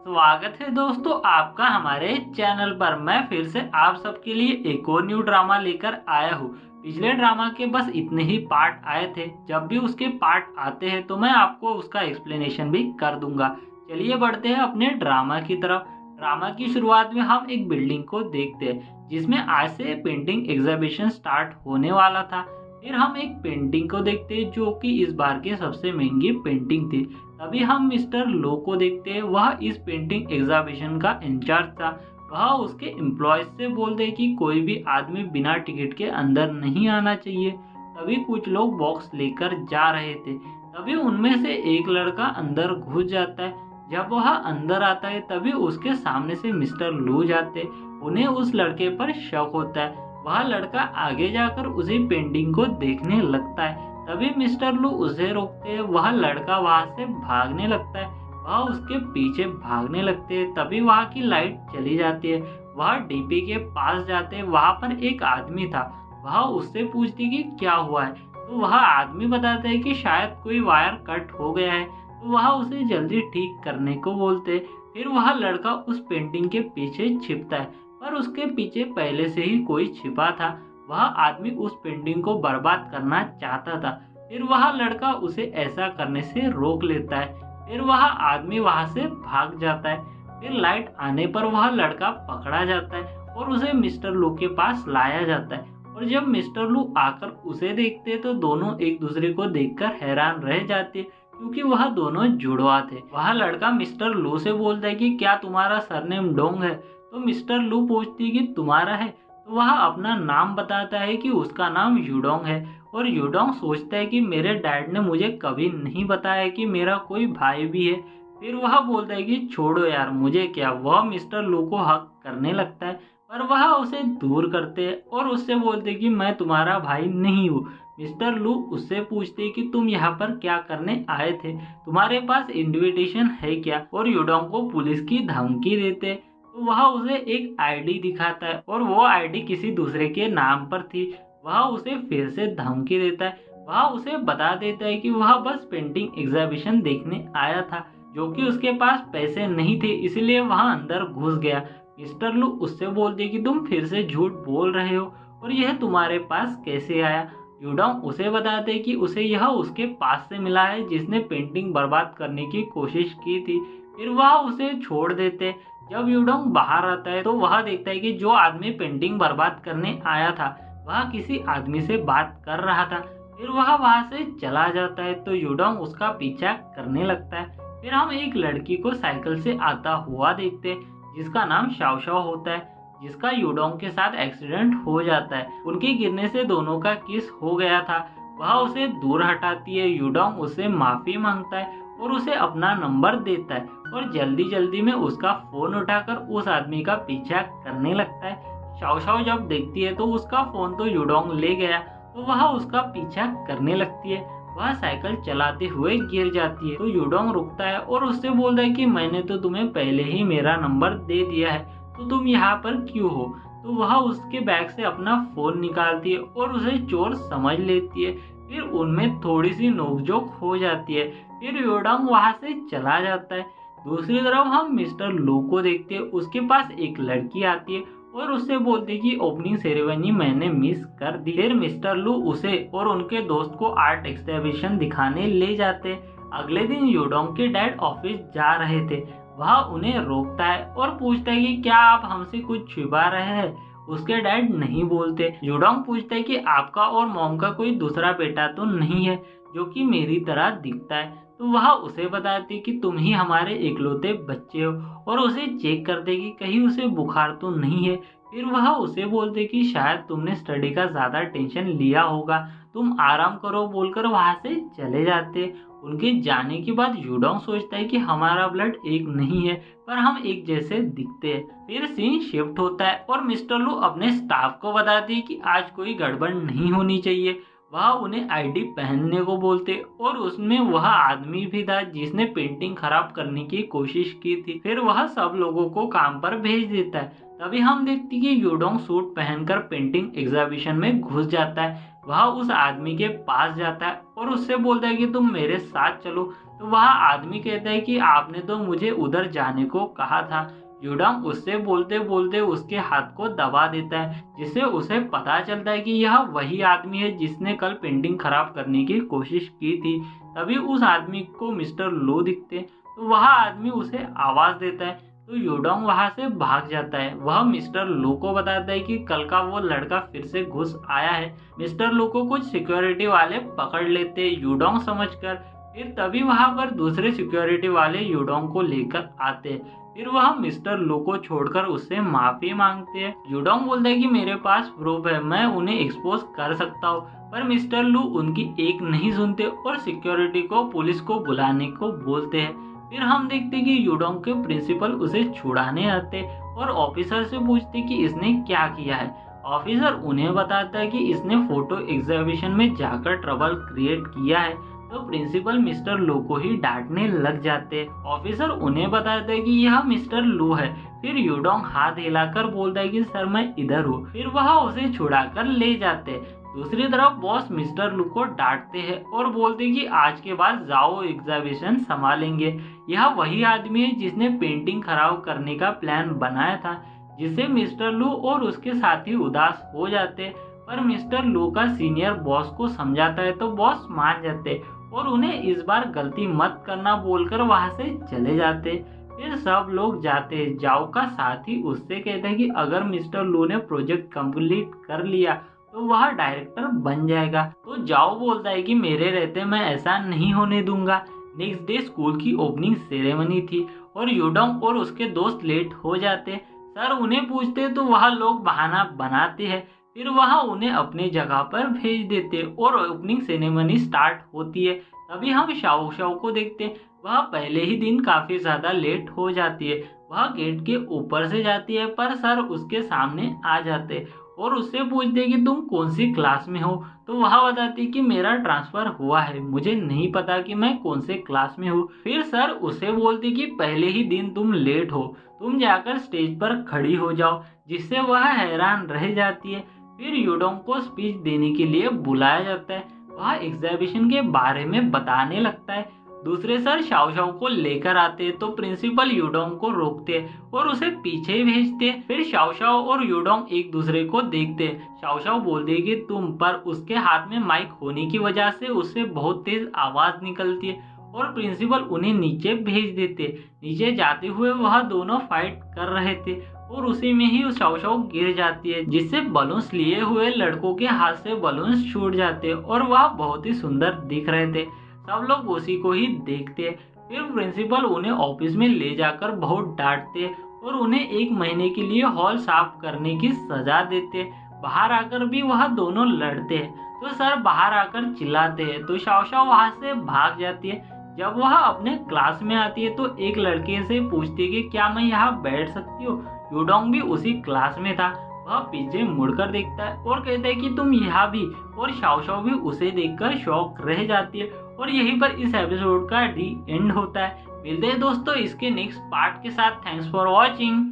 स्वागत है दोस्तों आपका हमारे चैनल पर। मैं फिर से आप सबके लिए एक और न्यू ड्रामा लेकर आया हूँ। पिछले ड्रामा के बस इतने ही पार्ट आए थे। जब भी उसके पार्ट आते हैं तो मैं आपको उसका एक्सप्लेनेशन भी कर दूंगा। चलिए बढ़ते हैं अपने ड्रामा की तरफ। ड्रामा की शुरुआत में हम एक बिल्डिंग को देखते हैं जिसमें आज से पेंटिंग एग्जीबिशन स्टार्ट होने वाला था। फिर हम एक पेंटिंग को देखते हैं जो कि इस बार की सबसे महंगी पेंटिंग थी। तभी हम मिस्टर लो को देखते हैं। वह इस पेंटिंग एग्जीबिशन का इंचार्ज था। वह उसके एम्प्लॉयज से बोलते कि कोई भी आदमी बिना टिकट के अंदर नहीं आना चाहिए। तभी कुछ लोग बॉक्स लेकर जा रहे थे। तभी उनमें से एक लड़का अंदर घुस जाता है। जब वह अंदर आता है तभी उसके सामने से मिस्टर लो जाते। उन्हें उस लड़के पर शक होता है। वह लड़का आगे जाकर उसी पेंटिंग को देखने लगता है। तभी मिस्टर लू उसे रोकते हैं। वह लड़का वहां से भागने लगता है। वह उसके पीछे भागने लगते हैं। तभी वहां की लाइट चली जाती है। वह डीपी के पास जाते हैं। वहां पर एक आदमी था। वह उससे पूछती कि क्या हुआ है। तो वह आदमी बताता है कि शायद कोई वायर कट हो गया है। तो वह उसे जल्दी ठीक करने को बोलते। फिर वह लड़का उस पेंटिंग के पीछे छिपता है, पर उसके पीछे पहले से ही कोई छिपा था। वह आदमी उस पेंटिंग को बर्बाद करना चाहता था। फिर वह लड़का उसे ऐसा करने से रोक लेता है। फिर वह आदमी वहां से भाग जाता है। फिर लाइट आने पर वह लड़का पकड़ा जाता है और उसे मिस्टर लू के पास लाया जाता है। और जब मिस्टर लू आकर उसे देखते तो दोनों एक दूसरे को देखकर हैरान रह जाते क्योंकि वह दोनों जुड़वा थे। वह लड़का मिस्टर लू से बोलता है कि क्या तुम्हारा सरनेम डोंग है। तो मिस्टर लू पूछती कि तुम्हारा है। तो वह अपना नाम बताता है कि उसका नाम यूडोंग है। और यूडोंग सोचता है कि मेरे डैड ने मुझे कभी नहीं बताया कि मेरा कोई भाई भी है। फिर वह बोलता है कि छोड़ो यार, मुझे क्या। वह मिस्टर लू को हक करने लगता है, पर वह उसे दूर करते और उससे बोलते कि मैं तुम्हारा भाई नहीं हूँ। मिस्टर लू उससे पूछते कि तुम यहाँ पर क्या करने आए थे, तुम्हारे पास इनविटेशन है क्या। और यूडोंग को पुलिस की धमकी देते। तो वह उसे एक आईडी दिखाता है और वो आईडी किसी दूसरे के नाम पर थी। वह उसे फिर से धमकी देता है। वह उसे बता देता है कि वह बस पेंटिंग एग्जीबिशन देखने आया था, जो कि उसके पास पैसे नहीं थे, इसलिए वह अंदर घुस गया। मिस्टर लू उससे बोलते कि तुम फिर से झूठ बोल रहे हो और यह तुम्हारे पास कैसे आया। यूडोंग उसे बताते कि उसे यह उसके पास से मिला है जिसने पेंटिंग बर्बाद करने की कोशिश की थी। फिर वह उसे छोड़ देते। जब यूडोंग बाहर आता है तो वह देखता है कि जो आदमी पेंटिंग बर्बाद करने आया था वह किसी आदमी से बात कर रहा था। फिर वह वहां से चला जाता है तो यूडोंग उसका पीछा करने लगता है। फिर हम एक लड़की को साइकिल से आता हुआ देखते हैं जिसका नाम शाओ शाओ होता है, जिसका यूडोंग के साथ एक्सीडेंट हो जाता है। उनके गिरने से दोनों का किस हो गया था। वह उसे दूर हटाती है। यूडोंग उससे माफी मांगता है और उसे अपना नंबर देता है और जल्दी जल्दी में उसका फोन उठाकर उस आदमी का पीछा करने लगता है। शाओ शाओ जब देखती है तो उसका फोन तो यूडोंग ले गया, तो वह उसका पीछा करने लगती है। वह साइकिल चलाते हुए गिर जाती है तो यूडोंग रुकता है और उससे बोलता है कि मैंने तो तुम्हें पहले ही मेरा नंबर दे दिया है, तो तुम यहाँ पर क्यों हो। तो वह उसके बैग से अपना फोन निकालती है और उसे चोर समझ लेती है। फिर उनमें थोड़ी सी नोकझोंक हो जाती है। फिर यूडोंग वहां से चला जाता है। दूसरी तरफ हम मिस्टर लो को देखते हैं। उसके पास एक लड़की आती है और उससे बोलते कि ओपनिंग सेरेमनी मैंने मिस कर दी। फिर मिस्टर लू उसे और उनके दोस्त को आर्ट एग्जीबिशन दिखाने ले जाते। अगले दिन यूडोंग के डैड ऑफिस जा रहे थे। वह उन्हें रोकता है और पूछता है कि क्या आप हमसे कुछ छुपा रहे हैं। उसके डैड नहीं बोलते। यूडोंग पूछता है कि आपका और मॉम का कोई दूसरा बेटा तो नहीं है जो कि मेरी तरह दिखता है। तो वह उसे बताती कि तुम ही हमारे इकलौते बच्चे हो और उसे चेक करते कि कहीं उसे बुखार तो नहीं है। फिर वह उसे बोलते कि शायद तुमने स्टडी का ज्यादा टेंशन लिया होगा, तुम आराम करो बोलकर वहां से चले जाते। उनके जाने के बाद यूडोंग सोचता है कि हमारा ब्लड एक नहीं है पर हम एक जैसे दिखते हैं। फिर सीन शिफ्ट होता है और मिस्टर लू अपने स्टाफ को बताते हैं कि आज कोई गड़बड़ नहीं होनी चाहिए। वह उन्हें आईडी पहनने को बोलते और उसमें वह आदमी भी था जिसने पेंटिंग खराब करने की कोशिश की थी। फिर वह सब लोगों को काम पर भेज देता है। तभी हम देखते कि यूडोंग सूट पहनकर पेंटिंग एग्जीबिशन में घुस जाता है। वह उस आदमी के पास जाता है और उससे बोलता है कि तुम मेरे साथ चलो। तो वह आदमी कहता है कि आपने तो मुझे उधर जाने को कहा था। यूडोंग उससे बोलते बोलते उसके हाथ को दबा देता है, जिससे उसे पता चलता है कि यह वही आदमी है जिसने कल पेंटिंग खराब करने की कोशिश की थी। तभी उस आदमी को मिस्टर लो दिखते, तो वह आदमी उसे आवाज देता है, तो यूडोंग वहां से भाग जाता है। वह मिस्टर लो को बताता है कि कल का वो लड़का फिर से घुस आया है। मिस्टर लो को कुछ सिक्योरिटी वाले पकड़ लेते यूडोंग समझकर। फिर तभी वहां पर दूसरे सिक्योरिटी वाले यूडोंग को लेकर आते। फिर वह मिस्टर लो को छोड़कर उससे माफी मांगते हैं। यूडोंग बोलता है कि मेरे पास प्रूफ है, मैं उन्हें एक्सपोज कर सकता हूँ। पर मिस्टर लू उनकी एक नहीं सुनते और सिक्योरिटी को पुलिस को बुलाने को बोलते हैं। फिर हम देखते कि यूडोंग के प्रिंसिपल उसे छुड़ाने आते और ऑफिसर से पूछते कि इसने क्या किया है। ऑफिसर उन्हें बताता है कि इसने फोटो एग्जीबिशन में जाकर ट्रबल क्रिएट किया है। तो प्रिंसिपल मिस्टर लो को ही डांटने लग जाते। ऑफिसर उन्हें बताता है कि यह मिस्टर लो है। फिर यूडोंग हाथ हिलाकर बोलता है कि सर मैं इधर हूँ। फिर वह उसे छुड़ाकर ले जाते। दूसरी तरफ बॉस मिस्टर लू को डांटते हैं और बोलते कि आज के बाद जाओ एग्जीबिशन संभालेंगे। यह वही आदमी है जिसने पेंटिंग खराब करने का प्लान बनाया था, जिससे मिस्टर लू और उसके साथी उदास हो जाते। पर मिस्टर लू का सीनियर बॉस को समझाता है तो बॉस मान जाते और उन्हें इस बार गलती मत करना बोलकर वहां से चले जाते। फिर सब लोग जाते। जाओ का साथी उससे कहता है कि अगर मिस्टर लू ने प्रोजेक्ट कंप्लीट कर लिया तो वह डायरेक्टर बन जाएगा। तो जाओ बोलता है कि मेरे रहते मैं ऐसा नहीं होने दूंगा। नेक्स्ट डे स्कूल की ओपनिंग सेरेमनी थी और यूडोंग और उसके दोस्त लेट हो जाते। सर उन्हें पूछते तो वह लोग बहाना बनाते हैं। फिर वह उन्हें अपने जगह पर भेज देते और ओपनिंग सेरेमनी स्टार्ट होती है। तभी हम शाओ शाओ को देखते। वह पहले ही दिन काफी ज्यादा लेट हो जाती है। वह गेट के ऊपर से जाती है पर सर उसके सामने आ जाते और उससे पूछते कि तुम कौन सी क्लास में हो। तो वह बताती कि मेरा ट्रांसफर हुआ है, मुझे नहीं पता कि मैं कौन से क्लास में हूँ। फिर सर उसे बोलते कि पहले ही दिन तुम लेट हो, तुम जाकर स्टेज पर खड़ी हो जाओ, जिससे वह हैरान रह जाती है। फिर यूडोंग को स्पीच देने के लिए बुलाया जाता है। वह एग्जीबिशन के बारे में बताने लगता है। दूसरे सर शाओ शाओ को लेकर आते तो प्रिंसिपल यूडोंग को रोकते और उसे पीछे भेजते। फिर शाओ शाओ और यूडोंग एक दूसरे को देखते। शाओ शाओ बोलते कि तुम, पर उसके हाथ में माइक होने की वजह से उससे बहुत तेज आवाज निकलती है और प्रिंसिपल उन्हें नीचे भेज देते। नीचे जाते हुए वह दोनों फाइट कर रहे थे और उसी में ही शाओ शाओ गिर जाती है, जिससे बलून्स लिए हुए लड़कों के हाथ से बलून्स छूट जाते और वह बहुत ही सुंदर दिख रहे थे। सब लोग उसी को ही देखते। फिर प्रिंसिपल उन्हें ऑफिस में ले जाकर बहुत डांटते और उन्हें 1 महीने के लिए हॉल साफ करने की सजा देते। बाहर आकर भी वह दोनों लड़ते हैं तो सर बाहर आकर चिल्लाते हैं तो शाओ शाओ वहां से भाग जाती है। जब वह अपने क्लास में आती है तो एक लड़के से पूछती है कि क्या मैं यहाँ बैठ सकती हूँ। यूडोंग भी उसी क्लास में था। वह पीछे मुड़कर देखता है और कहता है कि तुम यहाँ भी, और शाओ शाओ भी उसे देखकर शॉक रह जाती है। और यहीं पर इस एपिसोड का डी एंड होता है। मिलते हैं दोस्तों इसके नेक्स्ट पार्ट के साथ। Thanks for watching.